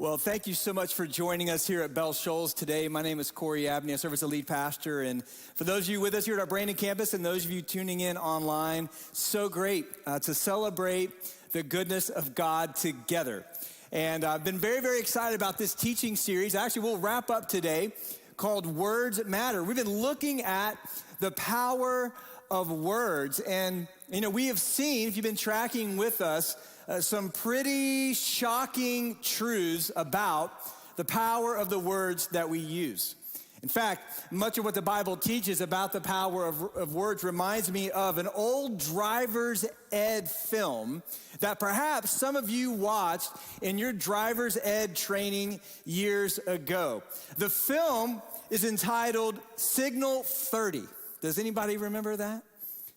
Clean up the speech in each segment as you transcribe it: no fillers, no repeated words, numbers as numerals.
Well, thank you so much for joining us here at Bell Shoals today. My name is Corey Abney. I serve as the lead pastor. And for those of you with us here at our Brandon campus and those of you tuning in online, so great to celebrate the goodness of God together. And I've been very, very excited about this teaching series. Actually, we'll wrap up today called Words Matter. We've been looking at the power of words. And, we have seen, if you've been tracking with us, some pretty shocking truths about the power of the words that we use. In fact, much of what the Bible teaches about the power of words reminds me of an old driver's ed film that perhaps some of you watched in your driver's ed training years ago. The film is entitled Signal 30. Does anybody remember that?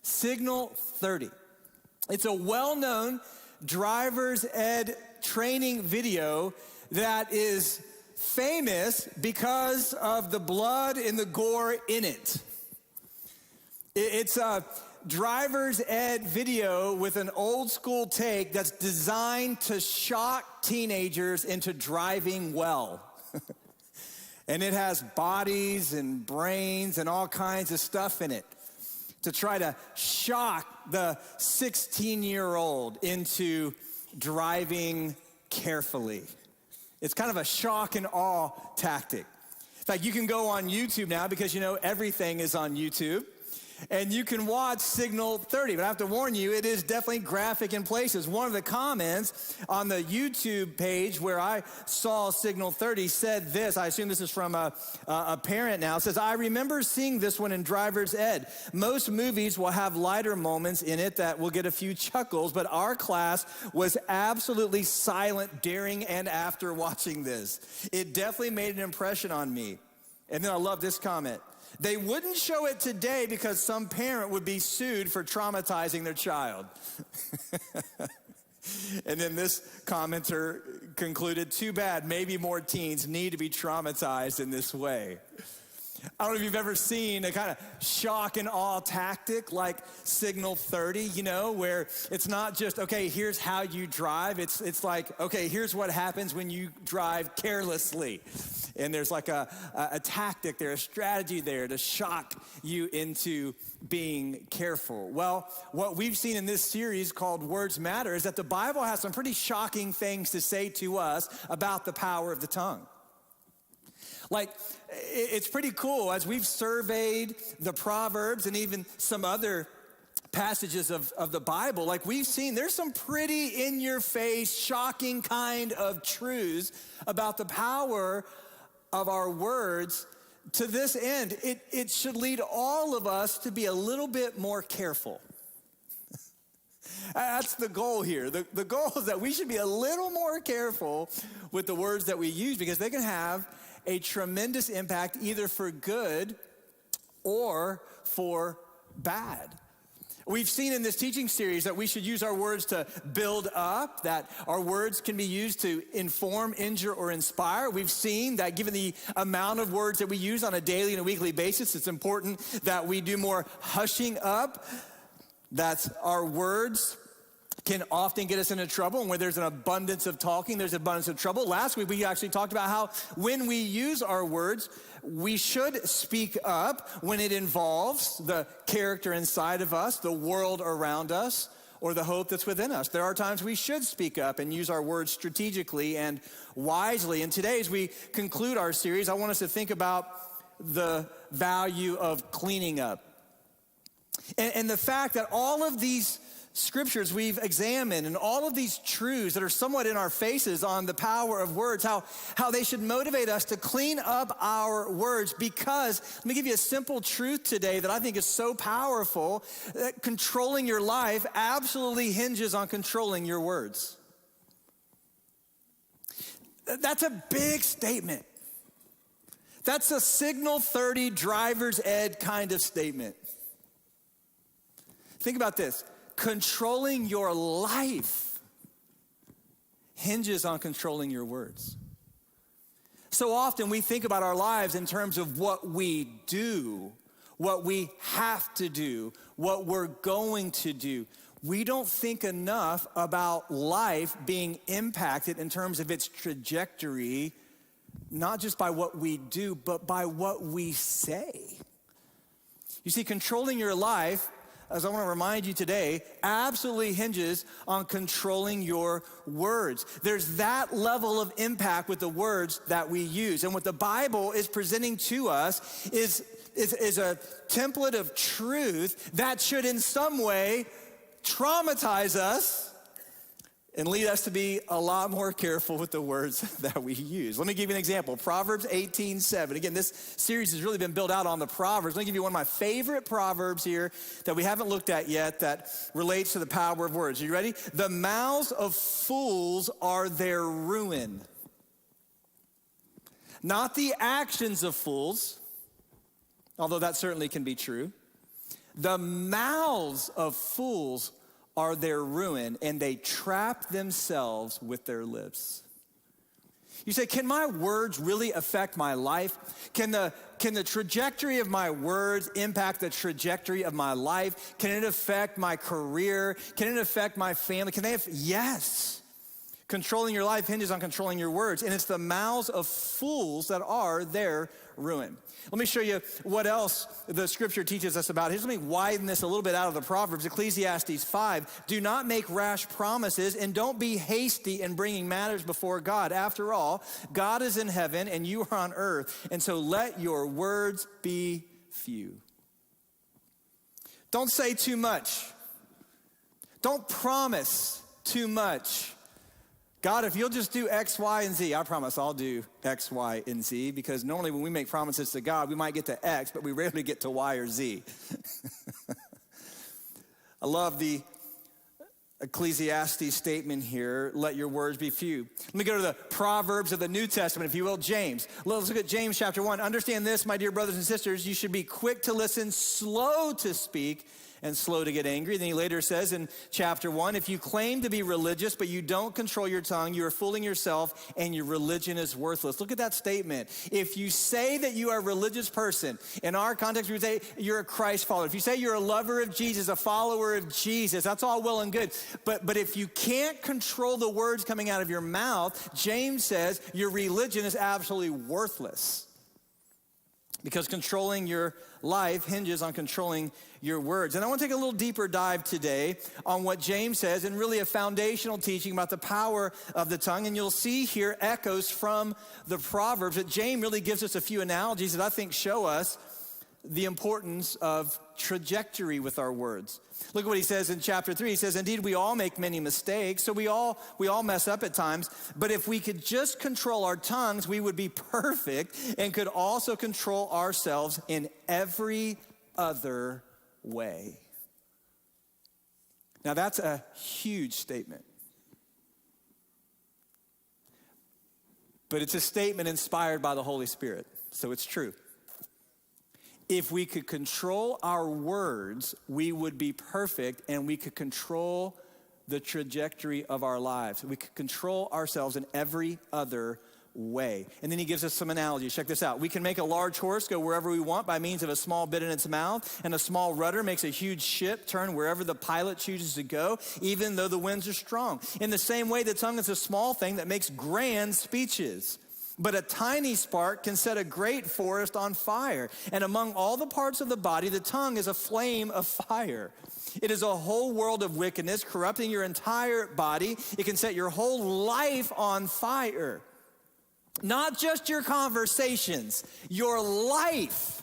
Signal 30. It's a well-known driver's ed training video that is famous because of the blood and the gore in it. It's a driver's ed video with an old school take that's designed to shock teenagers into driving well. And it has bodies and brains and all kinds of stuff in it to try to shock the 16-year-old into driving carefully. It's kind of a shock and awe tactic. In fact, you can go on YouTube now because everything is on YouTube. And you can watch Signal 30, but I have to warn you, it is definitely graphic in places. One of the comments on the YouTube page where I saw Signal 30 said this. I assume this is from a parent now. It says, I remember seeing this one in driver's ed. Most movies will have lighter moments in it that will get a few chuckles, but our class was absolutely silent during and after watching this. It definitely made an impression on me. And then I love this comment. They wouldn't show it today because some parent would be sued for traumatizing their child. And then this commenter concluded, too bad, maybe more teens need to be traumatized in this way. I don't know if you've ever seen a kind of shock and awe tactic like Signal 30, where it's not just, okay, here's how you drive. It's like, okay, here's what happens when you drive carelessly. And there's like a tactic there, a strategy there to shock you into being careful. Well, what we've seen in this series called Words Matter is that the Bible has some pretty shocking things to say to us about the power of the tongue. Like, it's pretty cool as we've surveyed the Proverbs and even some other passages of the Bible, like we've seen, there's some pretty in-your-face, shocking kind of truths about the power of our words. To this end, it should lead all of us to be a little bit more careful. That's the goal here. The goal is that we should be a little more careful with the words that we use because they can have a tremendous impact either for good or for bad. We've seen in this teaching series that we should use our words to build up, that our words can be used to inform, injure, or inspire. We've seen that given the amount of words that we use on a daily and a weekly basis, it's important that we do more hushing up, that our words can often get us into trouble. And where there's an abundance of talking, there's an abundance of trouble. Last week, we actually talked about how when we use our words, we should speak up when it involves the character inside of us, the world around us, or the hope that's within us. There are times we should speak up and use our words strategically and wisely. And today, as we conclude our series, I want us to think about the value of cleaning up. And the fact that all of these scriptures we've examined and all of these truths that are somewhat in our faces on the power of words, how they should motivate us to clean up our words, because let me give you a simple truth today that I think is so powerful that controlling your life absolutely hinges on controlling your words. That's a big statement. That's a Signal 30 driver's ed kind of statement. Think about this. Controlling your life hinges on controlling your words. So often we think about our lives in terms of what we do, what we have to do, what we're going to do. we don't think enough about life being impacted in terms of its trajectory, not just by what we do, but by what we say. You see, controlling your life, as I want to remind you today, absolutely hinges on controlling your words. There's that level of impact with the words that we use. And what the Bible is presenting to us is a template of truth that should in some way traumatize us and lead us to be a lot more careful with the words that we use. Let me give you an example. Proverbs 18:7. Again, this series has really been built out on the Proverbs. Let me give you one of my favorite Proverbs here that we haven't looked at yet that relates to the power of words. Are you ready? The mouths of fools are their ruin. Not the actions of fools, although that certainly can be true. The mouths of fools are their ruin, and they trap themselves with their lips. You say, can my words really affect my life? Can the trajectory of my words impact the trajectory of my life? Can it affect my career? Can it affect my family? Yes. Controlling your life hinges on controlling your words, and it's the mouths of fools that are their ruin. Let me show you what else the scripture teaches us about. Here's, let me widen this a little bit out of the Proverbs. Ecclesiastes 5, do not make rash promises and don't be hasty in bringing matters before God. After all, God is in heaven and you are on earth, and so let your words be few. Don't say too much. Don't promise too much. God, if you'll just do X, Y, and Z, I promise I'll do X, Y, and Z, because normally when we make promises to God, we might get to X, but we rarely get to Y or Z. I love the Ecclesiastes statement here, let your words be few. Let me go to the Proverbs of the New Testament, if you will, James. Let's look at James chapter 1. Understand this, my dear brothers and sisters, you should be quick to listen, slow to speak, and slow to get angry. Then he later says in chapter 1, if you claim to be religious, but you don't control your tongue, you are fooling yourself and your religion is worthless. Look at that statement. If you say that you are a religious person, in our context, we would say you're a Christ follower. If you say you're a lover of Jesus, a follower of Jesus, that's all well and good. But if you can't control the words coming out of your mouth, James says your religion is absolutely worthless. Because controlling your life hinges on controlling your words. And I want to take a little deeper dive today on what James says, and really a foundational teaching about the power of the tongue. And you'll see here echoes from the Proverbs that James really gives us a few analogies that I think show us the importance of trajectory with our words. Look at what he says in chapter 3. He says, indeed, we all make many mistakes, so we all mess up at times. But if we could just control our tongues, we would be perfect and could also control ourselves in every other way. Now, that's a huge statement. But it's a statement inspired by the Holy Spirit, so it's true. If we could control our words, we would be perfect and we could control the trajectory of our lives. We could control ourselves in every other way. And then he gives us some analogies. Check this out. We can make a large horse go wherever we want by means of a small bit in its mouth, and a small rudder makes a huge ship turn wherever the pilot chooses to go, even though the winds are strong. In the same way, the tongue is a small thing that makes grand speeches. But a tiny spark can set a great forest on fire. And among all the parts of the body, the tongue is a flame of fire. It is a whole world of wickedness, corrupting your entire body. It can set your whole life on fire. Not just your conversations, your life.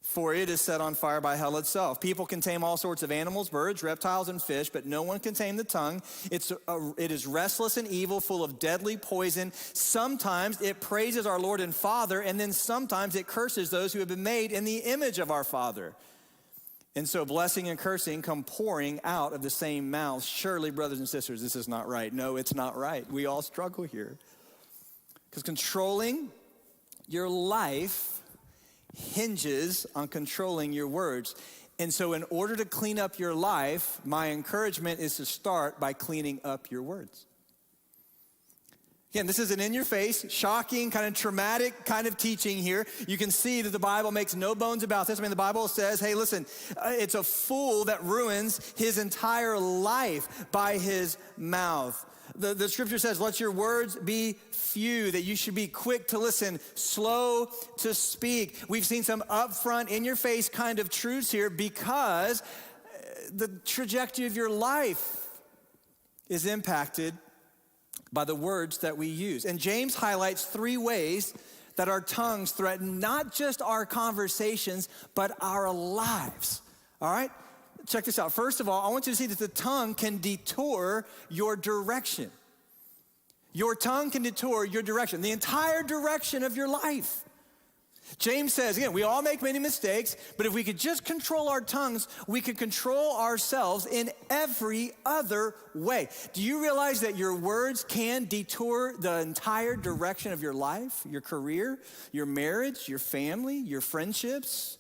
For it is set on fire by hell itself. People can tame all sorts of animals, birds, reptiles, and fish, but no one can tame the tongue. It is restless and evil, full of deadly poison. Sometimes it praises our Lord and Father, and then sometimes it curses those who have been made in the image of our Father. And so blessing and cursing come pouring out of the same mouth. Surely, brothers and sisters, this is not right. No, it's not right. We all struggle here. Because controlling your life hinges on controlling your words. And so in order to clean up your life, my encouragement is to start by cleaning up your words. Again, this is an in-your-face, shocking, kind of traumatic kind of teaching here. You can see that the Bible makes no bones about this. I mean, the Bible says, hey, listen, it's a fool that ruins his entire life by his mouth. The scripture says, let your words be few, that you should be quick to listen, slow to speak. We've seen some upfront, in-your-face kind of truths here because the trajectory of your life is impacted by the words that we use. And James highlights 3 ways that our tongues threaten not just our conversations, but our lives. All right? Check this out. First of all, I want you to see that the tongue can detour your direction. Your tongue can detour your direction, the entire direction of your life. James says, again, we all make many mistakes, but if we could just control our tongues, we could control ourselves in every other way. Do you realize that your words can detour the entire direction of your life, your career, your marriage, your family, your friendships?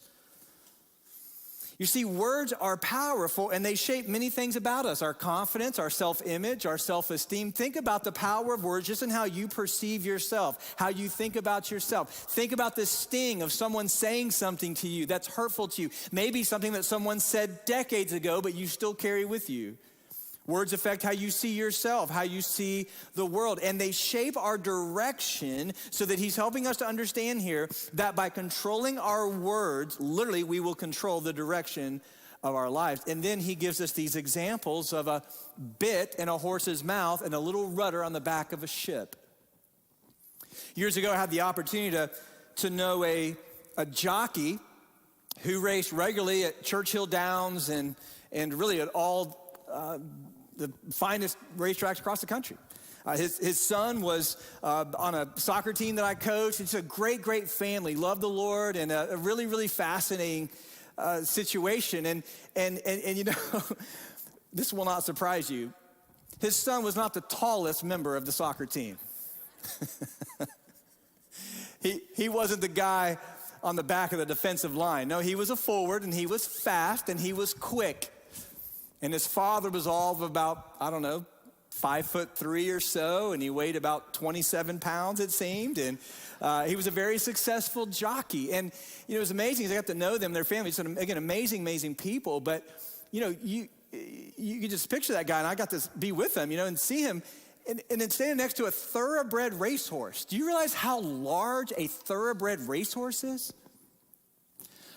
You see, words are powerful and they shape many things about us, our confidence, our self-image, our self-esteem. Think about the power of words just in how you perceive yourself, how you think about yourself. Think about the sting of someone saying something to you that's hurtful to you. Maybe something that someone said decades ago, but you still carry with you. Words affect how you see yourself, how you see the world, and they shape our direction so that he's helping us to understand here that by controlling our words, literally we will control the direction of our lives. And then he gives us these examples of a bit in a horse's mouth and a little rudder on the back of a ship. Years ago, I had the opportunity to know a jockey who raced regularly at Churchill Downs and really at all the finest racetracks across the country. His son was on a soccer team that I coached. It's a great, great family, loved the Lord, and a really, really fascinating situation. And you know, this will not surprise you. His son was not the tallest member of the soccer team. He wasn't the guy on the back of the defensive line. No, he was a forward, and he was fast, and he was quick. And his father was all of about, 5'3" or so, and he weighed about 27 pounds, it seemed. And he was a very successful jockey. And, you know, it was amazing because I got to know them, their family. So, again, amazing people. But, you know, you can just picture that guy, and I got to be with him, you know, and see him. And then standing next to a thoroughbred racehorse. Do you realize how large a thoroughbred racehorse is?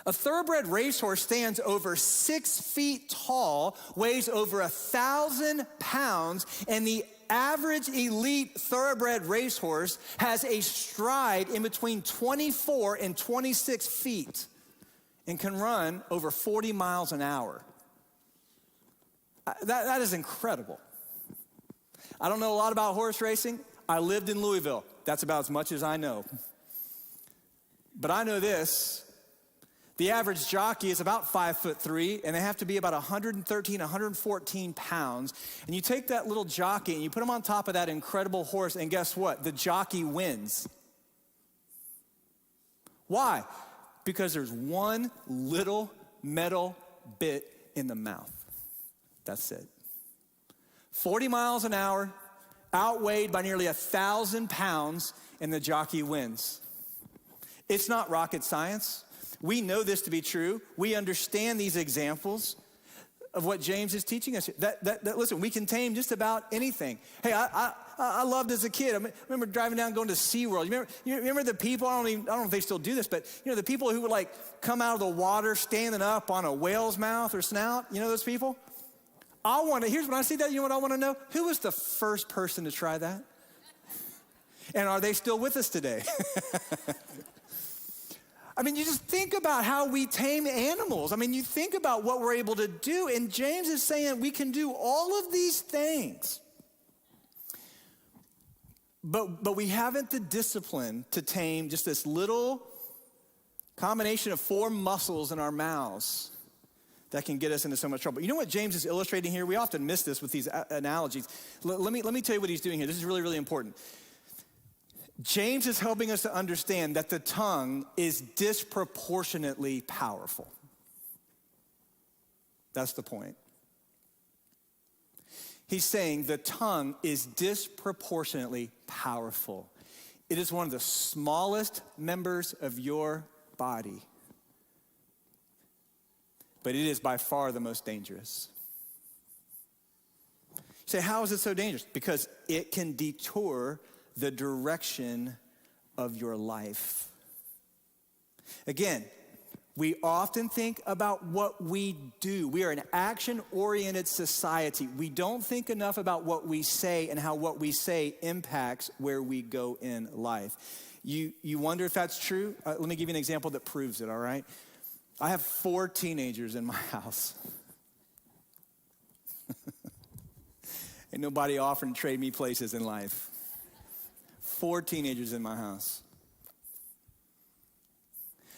A thoroughbred racehorse stands over 6 feet tall, weighs over 1,000 pounds, and the average elite thoroughbred racehorse has a stride in between 24 and 26 feet and can run over 40 miles an hour. That is incredible. I don't know a lot about horse racing. I lived in Louisville. That's about as much as I know. But I know this. The average jockey is about 5'3", and they have to be about 113, 114 pounds. And you take that little jockey and you put him on top of that incredible horse, and guess what? The jockey wins. Why? Because there's one little metal bit in the mouth. That's it. 40 miles an hour, outweighed by nearly 1,000 pounds, and the jockey wins. It's not rocket science. We know this to be true. We understand these examples of what James is teaching us. That listen, we can tame just about anything. Hey, I loved as a kid. I remember driving down going to SeaWorld. You remember the people, I don't know if they still do this, but you know, the people who would like come out of the water standing up on a whale's mouth or snout? You know those people? Here's when I see that, you know what I want to know? Who was the first person to try that? And are they still with us today? I mean, you just think about how we tame animals. I mean, you think about what we're able to do, and James is saying we can do all of these things. But we haven't the discipline to tame just this little combination of 4 muscles in our mouths that can get us into so much trouble. You know what James is illustrating here? We often miss this with these analogies. Let me tell you what he's doing here. This is really, really important. James is helping us to understand that the tongue is disproportionately powerful. That's the point. He's saying the tongue is disproportionately powerful. It is one of the smallest members of your body, but it is by far the most dangerous. You say, how is it so dangerous? Because it can detour the direction of your life. Again, we often think about what we do. We are an action-oriented society. We don't think enough about what we say and how what we say impacts where we go in life. You wonder if that's true? Let me give you an example that proves it, all right? I have 4 teenagers in my house. Ain't nobody offering to trade me places in life. 4 teenagers in my house.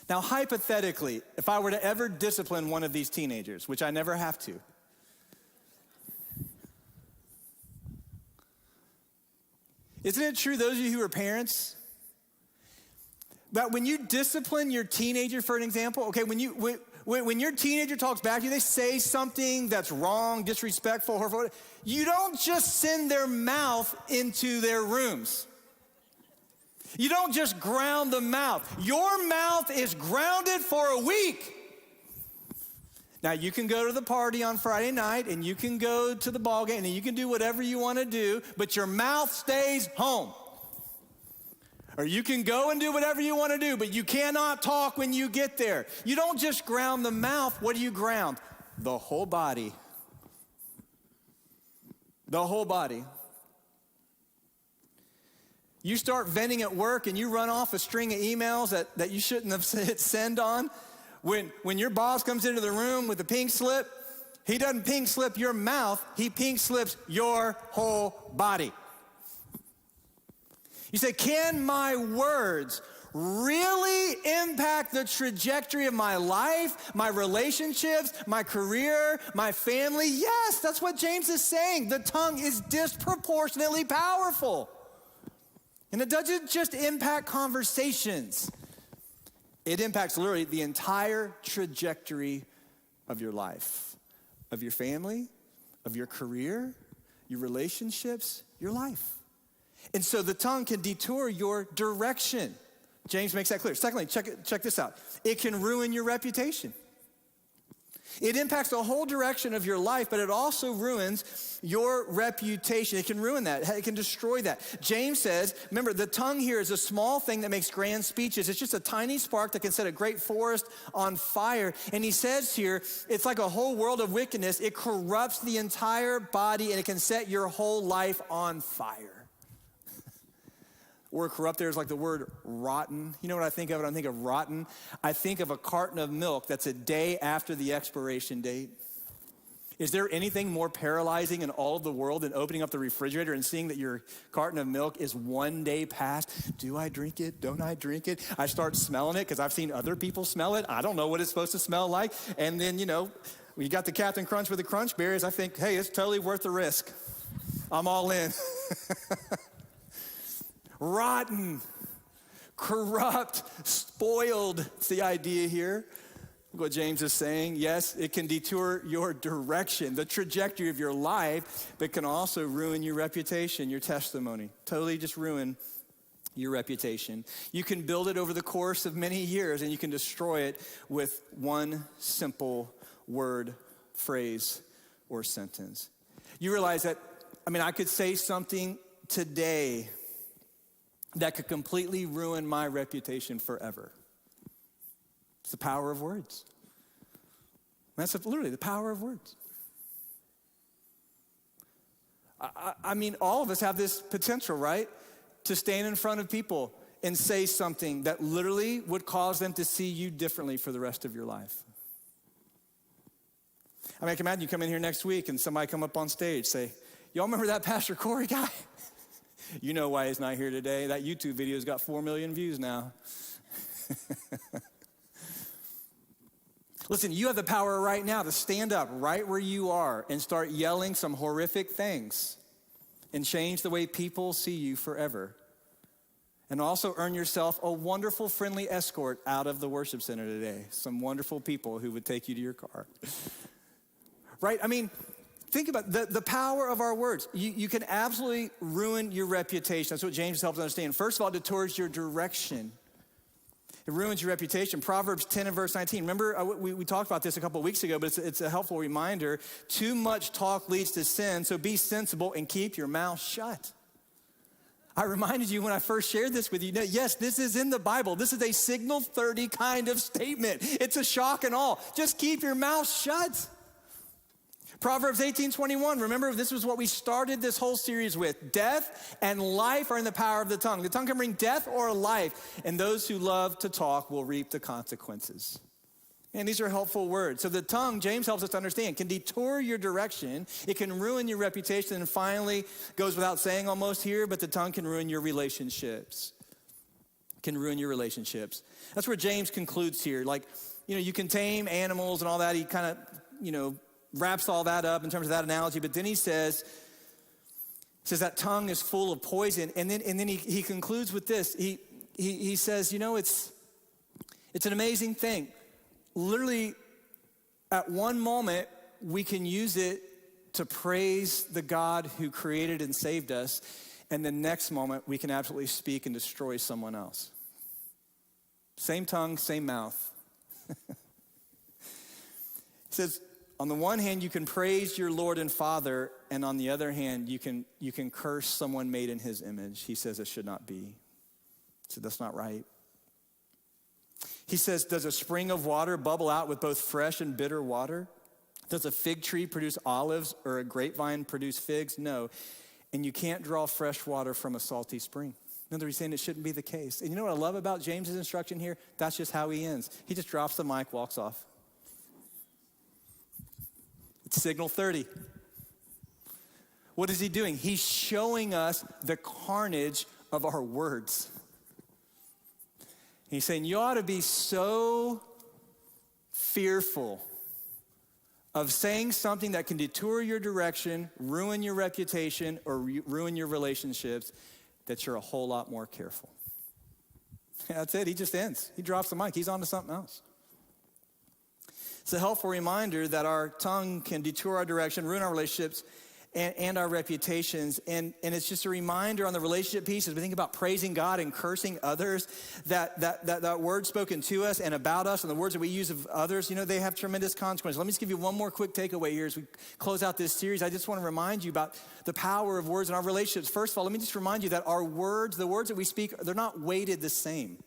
Now, hypothetically, if I were to ever discipline one of these teenagers, which I never have to, isn't it true, those of you who are parents, that when you discipline your teenager, for an example, okay, when your teenager talks back to you, they say something that's wrong, disrespectful, hurtful, you don't just send their mouth into their rooms. You don't just ground the mouth. Your mouth is grounded for a week. Now, you can go to the party on Friday night, and you can go to the ball game, and you can do whatever you want to do, but your mouth stays home. Or you can go and do whatever you want to do, but you cannot talk when you get there. You don't just ground the mouth. What do you ground? The whole body. The whole body. You start venting at work and you run off a string of emails that you shouldn't have hit send on. When your boss comes into the room with a pink slip, he doesn't pink slip your mouth, he pink slips your whole body. You say, can my words really impact the trajectory of my life, my relationships, my career, my family? Yes, that's what James is saying. The tongue is disproportionately powerful. And it doesn't just impact conversations. It impacts literally the entire trajectory of your life, of your family, of your career, your relationships, your life. And so the tongue can detour your direction. James makes that clear. Secondly, check this out. It can ruin your reputation. It impacts the whole direction of your life, but it also ruins your reputation. It can ruin that. It can destroy that. James says, remember, the tongue here is a small thing that makes grand speeches. It's just a tiny spark that can set a great forest on fire. And he says here, it's like a whole world of wickedness. It corrupts the entire body, and it can set your whole life on fire. Word corrupt there is like the word rotten. You know what I think of when I think of rotten? I think of a carton of milk that's a day after the expiration date. Is there anything more paralyzing in all of the world than opening up the refrigerator and seeing that your carton of milk is 1 day past? Do I drink it? Don't I drink it? I start smelling it because I've seen other people smell it. I don't know what it's supposed to smell like. And then, when you got the Captain Crunch with the crunch berries, I think, hey, it's totally worth the risk. I'm all in. Rotten, corrupt, spoiled. It's the idea here. What James is saying, yes, it can detour your direction, the trajectory of your life, but can also ruin your reputation, your testimony. Totally just ruin your reputation. You can build it over the course of many years, and you can destroy it with one simple word, phrase, or sentence. You realize that, I could say something today that could completely ruin my reputation forever. It's the power of words. That's literally the power of words. All of us have this potential, right? To stand in front of people and say something that literally would cause them to see you differently for the rest of your life. I can imagine you come in here next week and somebody come up on stage, say, y'all remember that Pastor Corey guy? You know why he's not here today. That YouTube video's got 4 million views now. Listen, you have the power right now to stand up right where you are and start yelling some horrific things and change the way people see you forever. And also earn yourself a wonderful, friendly escort out of the worship center today. Some wonderful people who would take you to your car. Right? think about the power of our words. You can absolutely ruin your reputation. That's what James helps us understand. First of all, it detours your direction. It ruins your reputation. Proverbs 10 and verse 19. Remember, we talked about this a couple of weeks ago, but it's a helpful reminder. Too much talk leads to sin, so be sensible and keep your mouth shut. I reminded you when I first shared this with you, yes, this is in the Bible. This is a signal 30 kind of statement. It's a shock and awe. Just keep your mouth shut. Proverbs 18:21, remember, this was what we started this whole series with. Death and life are in the power of the tongue. The tongue can bring death or life, and those who love to talk will reap the consequences. And these are helpful words. So the tongue, James helps us to understand, can detour your direction. It can ruin your reputation. And finally, goes without saying almost here, but the tongue can ruin your relationships. Can ruin your relationships. That's where James concludes here. Like, you can tame animals and all that. He kind of, wraps all that up in terms of that analogy. But then he says that tongue is full of poison. And then he concludes with this. He says, it's an amazing thing. Literally, at one moment, we can use it to praise the God who created and saved us. And the next moment, we can absolutely speak and destroy someone else. Same tongue, same mouth. It says, on the one hand, you can praise your Lord and Father, and on the other hand, you can curse someone made in his image. He says it should not be. So that's not right. He says, does a spring of water bubble out with both fresh and bitter water? Does a fig tree produce olives or a grapevine produce figs? No. And you can't draw fresh water from a salty spring. In other words, he's saying it shouldn't be the case. And you know what I love about James's instruction here? That's just how he ends. He just drops the mic, walks off. It's signal 30. What is he doing? He's showing us the carnage of our words. He's saying you ought to be so fearful of saying something that can detour your direction, ruin your reputation, or ruin your relationships, that you're a whole lot more careful. That's it. He just ends. He drops the mic. He's on to something else. It's a helpful reminder that our tongue can detour our direction, ruin our relationships, and our reputations. And it's just a reminder on the relationship piece as we think about praising God and cursing others, that word spoken to us and about us and the words that we use of others, they have tremendous consequences. Let me just give you one more quick takeaway here as we close out this series. I just want to remind you about the power of words in our relationships. First of all, let me just remind you that our words, the words that we speak, they're not weighted the same.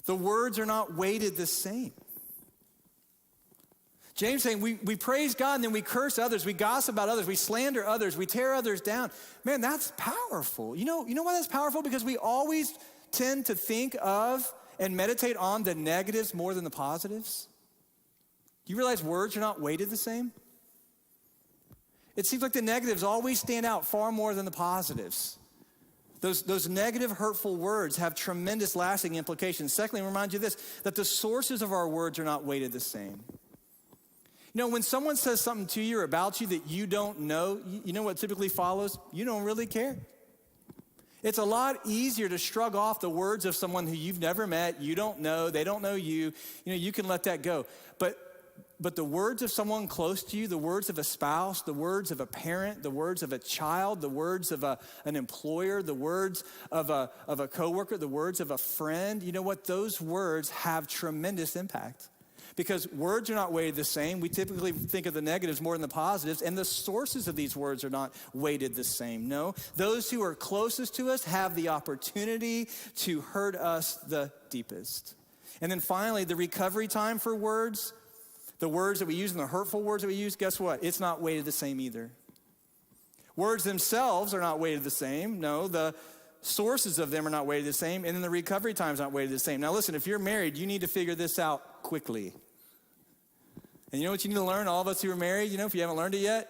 The words are not weighted the same. James saying we praise God and then we curse others, we gossip about others, we slander others, we tear others down. Man, that's powerful. You know why that's powerful? Because we always tend to think of and meditate on the negatives more than the positives. Do you realize words are not weighted the same? It seems like the negatives always stand out far more than the positives. Those negative, hurtful words have tremendous lasting implications. Secondly, I remind you this, that the sources of our words are not weighted the same. When someone says something to you or about you that you don't know, you know what typically follows? You don't really care. It's a lot easier to shrug off the words of someone who you've never met, you don't know, they don't know you. You can let that go. But the words of someone close to you, the words of a spouse, the words of a parent, the words of a child, the words of an employer, the words of a coworker, the words of a friend, you know what? Those words have tremendous impact. Because words are not weighted the same. We typically think of the negatives more than the positives, and the sources of these words are not weighted the same. No, those who are closest to us have the opportunity to hurt us the deepest. And then finally, the recovery time for words, the words that we use and the hurtful words that we use, guess what? It's not weighted the same either. Words themselves are not weighted the same. No, the sources of them are not weighted the same, and then the recovery time is not weighted the same. Now listen, if you're married, you need to figure this out quickly. And you know what you need to learn, all of us who are married, if you haven't learned it yet?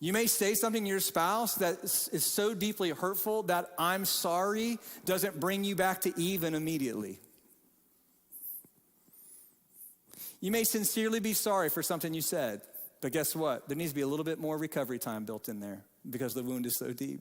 You may say something to your spouse that is so deeply hurtful that I'm sorry doesn't bring you back to even immediately. You may sincerely be sorry for something you said, but guess what? There needs to be a little bit more recovery time built in there because the wound is so deep.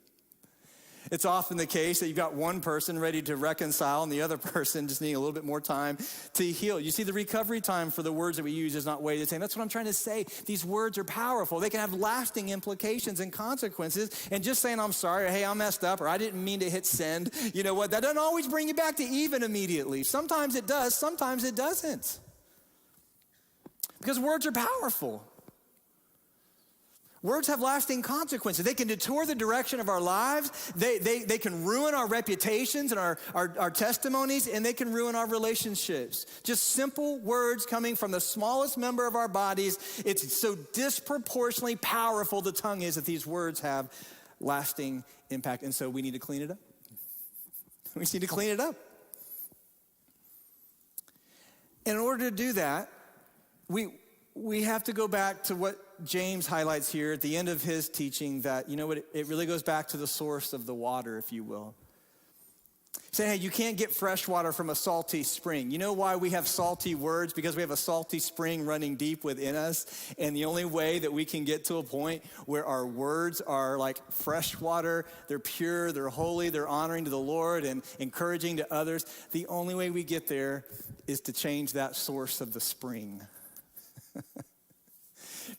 It's often the case that you've got one person ready to reconcile and the other person just needing a little bit more time to heal. You see, the recovery time for the words that we use is not way the same. That's what I'm trying to say. These words are powerful. They can have lasting implications and consequences. And just saying, I'm sorry, or hey, I messed up, or I didn't mean to hit send, you know what? That doesn't always bring you back to even immediately. Sometimes it does, sometimes it doesn't. Because words are powerful. Words have lasting consequences. They can detour the direction of our lives. They can ruin our reputations and our testimonies, and they can ruin our relationships. Just simple words coming from the smallest member of our bodies. It's so disproportionately powerful, the tongue is, that these words have lasting impact. And so we need to clean it up. We need to clean it up. In order to do that, we have to go back to what James highlights here at the end of his teaching, that, you know what, it really goes back to the source of the water, if you will. Saying, hey, you can't get fresh water from a salty spring. You know why we have salty words? Because we have a salty spring running deep within us. And the only way that we can get to a point where our words are like fresh water, they're pure, they're holy, they're honoring to the Lord and encouraging to others, the only way we get there is to change that source of the spring.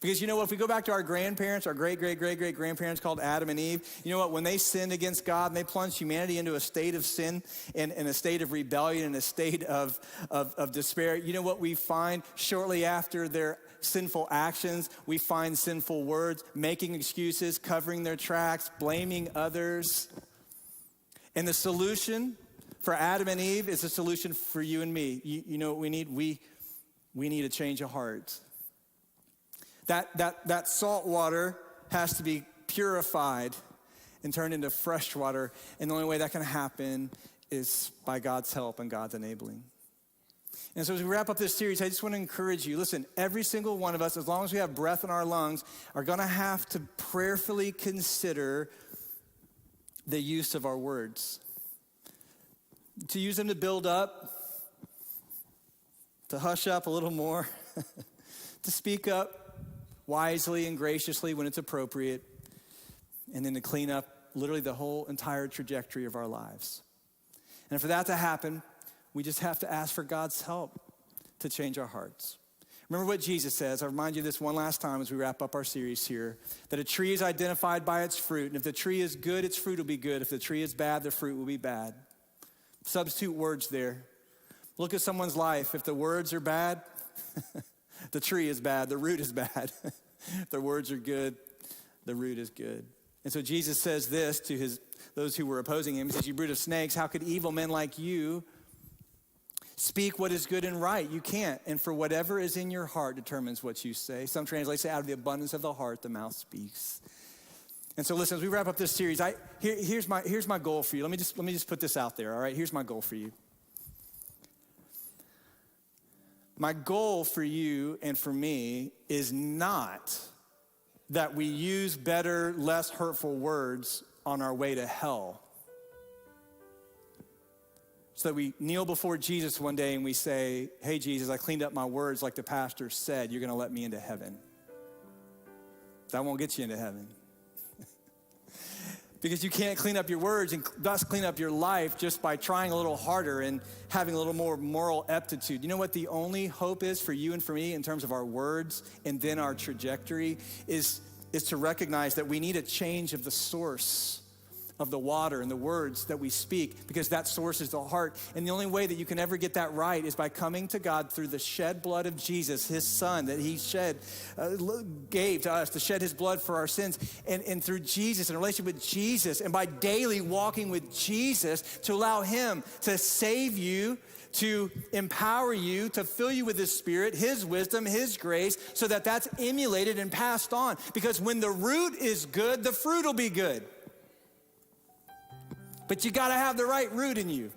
Because you know what, if we go back to our grandparents, our great-great-great-great-grandparents called Adam and Eve, you know what, when they sinned against God and they plunged humanity into a state of sin and a state of rebellion and a state of despair, you know what we find shortly after their sinful actions? We find sinful words, making excuses, covering their tracks, blaming others. And the solution for Adam and Eve is a solution for you and me. You know what we need? We need a change of heart. That salt water has to be purified and turned into fresh water. And the only way that can happen is by God's help and God's enabling. And so as we wrap up this series, I just want to encourage you, listen, every single one of us, as long as we have breath in our lungs, are going to have to prayerfully consider the use of our words. To use them to build up, to hush up a little more, to speak up wisely and graciously when it's appropriate, and then to clean up literally the whole entire trajectory of our lives. And for that to happen, we just have to ask for God's help to change our hearts. Remember what Jesus says. I'll remind you this one last time as we wrap up our series here, that a tree is identified by its fruit, and if the tree is good, its fruit will be good. If the tree is bad, the fruit will be bad. Substitute words there. Look at someone's life. If the words are bad, the tree is bad, the root is bad. If the words are good, the root is good. And so Jesus says this to those who were opposing him. He says, you brood of snakes, how could evil men like you speak what is good and right? You can't. And for whatever is in your heart determines what you say. Some translations say, out of the abundance of the heart, the mouth speaks. And so listen, as we wrap up this series, here's my goal for you. Let me just put this out there, all right? Here's my goal for you. My goal for you and for me is not that we use better, less hurtful words on our way to hell. So that we kneel before Jesus one day and we say, hey, Jesus, I cleaned up my words like the pastor said, you're going to let me into heaven. That won't get you into heaven. Because you can't clean up your words and thus clean up your life just by trying a little harder and having a little more moral aptitude. You know what the only hope is for you and for me in terms of our words and then our trajectory is to recognize that we need a change of the source of the water and the words that we speak, because that source is the heart. And the only way that you can ever get that right is by coming to God through the shed blood of Jesus, his son that he gave to us to shed his blood for our sins. And through Jesus, in a relationship with Jesus, and by daily walking with Jesus, to allow him to save you, to empower you, to fill you with his spirit, his wisdom, his grace, so that that's emulated and passed on. Because when the root is good, the fruit will be good. But you gotta have the right root in you.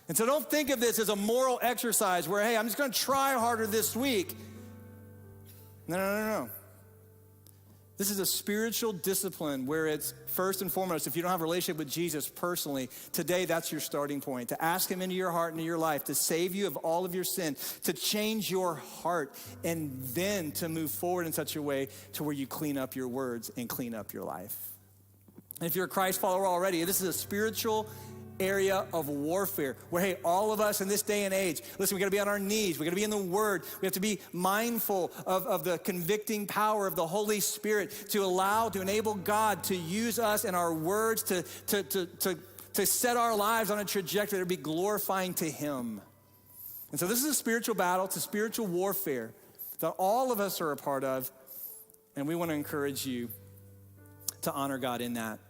And so don't think of this as a moral exercise where, hey, I'm just gonna try harder this week. No. This is a spiritual discipline where it's first and foremost, if you don't have a relationship with Jesus personally, today that's your starting point. To ask him into your heart and into your life, to save you of all of your sin, to change your heart, and then to move forward in such a way to where you clean up your words and clean up your life. And if you're a Christ follower already, this is a spiritual area of warfare where, hey, all of us in this day and age, listen, we got to be on our knees. We got to be in the Word. We have to be mindful of the convicting power of the Holy Spirit to enable God to use us and our words to set our lives on a trajectory that will be glorifying to Him. And so this is a spiritual battle. It's a spiritual warfare that all of us are a part of. And we want to encourage you to honor God in that.